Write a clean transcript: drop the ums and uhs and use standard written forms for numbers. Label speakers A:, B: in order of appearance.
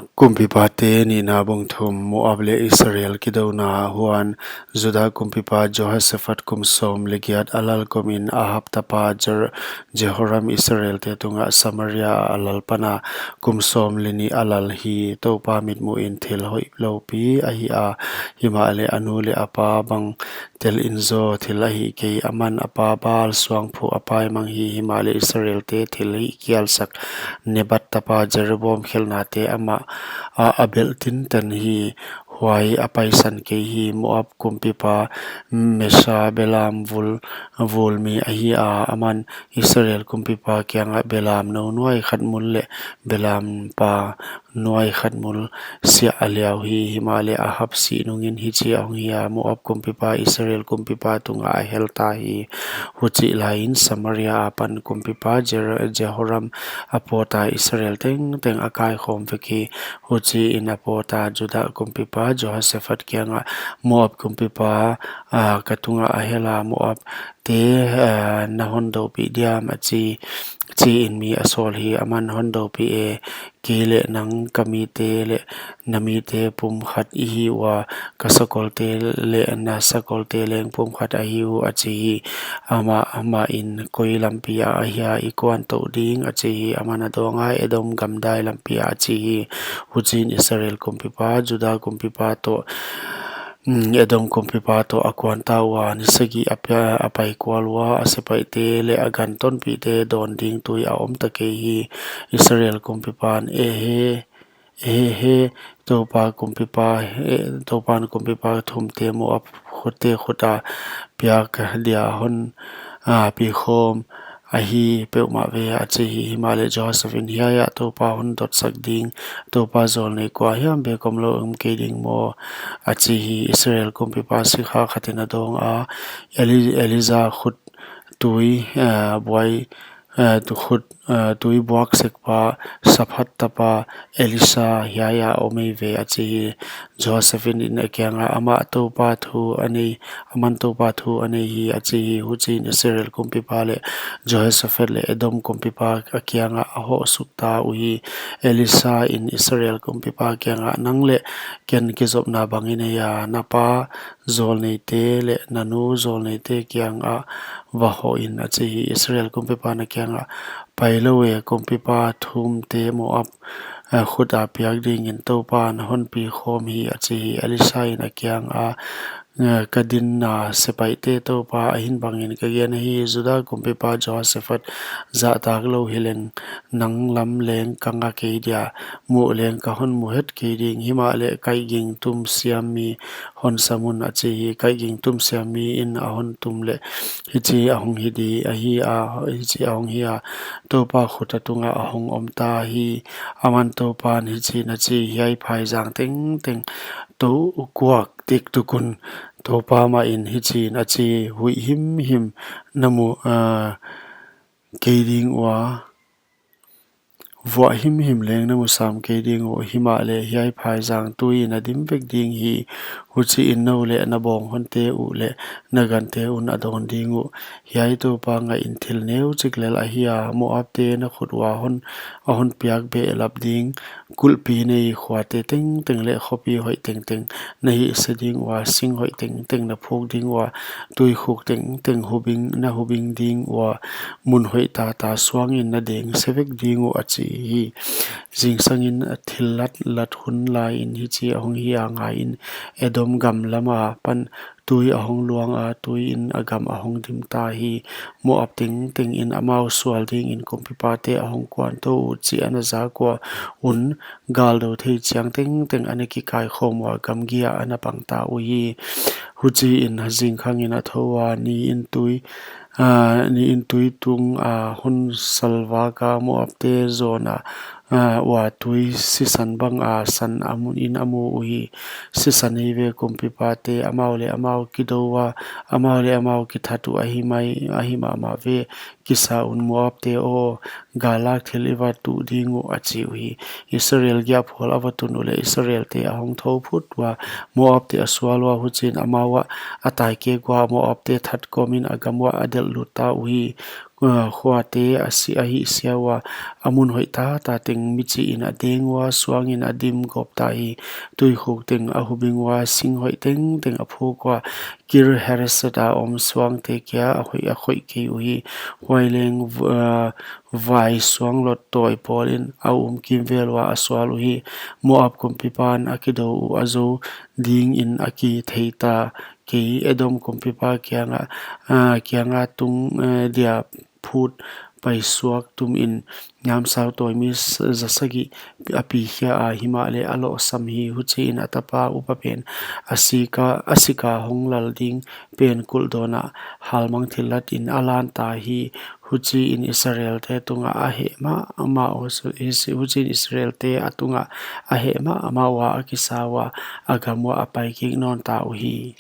A: Kumpipate ni nabong thum Moab le Israel kidona huan Juda kumpipa Jehoshaphat kumsom legiat alal komin Ahab tapa Jehoram Israel te tunga Samaria alal pana kumsom lini alal hi topa mitmu in thil hoi lopi ahi a hima ale anu le apa bang tel inzo thil ahi ke aman apa bal suang phu apai mang hi hima le Israel te thil hi kial sak nebat tapa Jeroboam khelna te ama Abel tin tan hi huai apai san ke hi Moab kumpipa Mesha Belam vulmi ahi aman Israel kumpipa kyanga Belam no nuai khatmul le Belam pa nuai khatmul sia aliau hi himale Ahab si nungin hi chi ong hi Moab kumpipa Israel kumpipa tunga helta hi huchi lain Samaria apan kumpipa Jehoram apota Israel teng akai khom veki huchi in apota Juda kumpipa Jehoshaphat kyanga Moab kumpipa katunga ahela Moab te nahondo pi diam chi in mi asol hi aman hondo pi kele nang kamite le namite pum khat hi wa kasakol te le na sakol te leng pum khat ahi u achi ama in koi lampia ahia ikwan to ding achi amana donga edom gamdai lampia achi hujin Israel kumpipa Juda kumpipa to Edom kumpipa to akwan tawa nisagi apai kwalwa asepai te le aganton pi te don ding tui aom take hi Israel kumpipan topa kumpipa thumte Moab khote khota piak dia hon pi khom ahi peuma ve achi himale Josephine hiya topa hon dot sak ding topa zol nei kwa hiam be komlo ke ding mo achi Israel kumpipa sikha khatina dong Eliza khut tui boy tu khut tui buak sekpa saphat tapa Elisa hiya omei ve achi Josephine in akyanga ama topa thu ani aman topa thu ani hi achi huchin Israel kumpipa le Jehoshaphat le Edom kumpipa akyanga aho sukta ui Elisa in Israel kumpipa kyanga nangle ken kizopna bangine ya napa zol nei te le nanu zol nei te kyanga vaho in achi Israel kumpipa na kyanga pailowe kumpipa thum te Moab khuda piak ding in topa na hon pi khom hi achi Elisa in akyanga kadin na sepai te topa ahin bangin kagen hi Juda kumpipa Jehoshaphat za tak lo hileng nang lam leng kanga ke dia mu leng ka hon mu het ke ding himale kai ging tum siam mi hon samun achi kai ging tum siam mi in ahon tum le hichi ahong hidi hichi ahong hi topa khutatunga ahong omta hi aman topa hichi na chi hiai phai jang teng to kuak tik tukun topa ma in hichi na chi hui him namu keding wa vua him leng namu sam keding o himale hiai phai jang tui na dim vek ding hi huchi in no le na bong honte u le nagante un adon ding u hiai topa nga in thil neu chiklel ahia Moab te na khutwa hon piak be lap ding kulpi nei khwate teng le khopi hoi teng nahi seding wa sing hoi teng na phok ding wa tui khuk teng hubing ding wa mun hoi ta swang in na deng sevek ding u achi hi jingsangin thil lat hun lai in hi chi ahong hi anga in Edom gam lama pan tui ahong luang tui in agam ahong dim ta hi Moab teng in amau swal ding in kumpipa te ahong kwan to chi anaza kwa un galdo thei chiang teng aneki kai khom wa gamgia anapang ta ui huchi in hazing khangin athowa ni in tui tung hun salwa ka Moab te zona wa tui sisan bang san amun in amu ui sisan hive kumpipa te amau kidowa amau kithatu ahima ma ve kisa un Moab te o galak thiliwa tu dingu achi ui Israel gya phol awatun ule Israel te ahong tho phut wa Moab te aswalwa huchin amawa atai ke gwa Moab te that komin agamwa adel luta ui khwate ahi siawa amun hoita ta ting michi in adengwa swangin adim gopta hi tuikhuk ting ahubingwa singhoi teng teng aphukwa kir heresata om swang te kya akhoi ke uhi hoileng vai swang lot toy polin aum kimvelwa aswal uhi moab kompipan akido u azo ding in aki theita ke edom kompipa kyanga tung dia phut pai suak tum in ngam sau toy mis zasagi api khia a himale alo samhi huchi in atapa upapen asika honglal ding pen kuldona halmang thilat in alan ta hi huchi in Israel te tunga ahe ma ama huchi in Israel te atunga ahe ma ama wa akisawa agamwa apai ki non ta uhi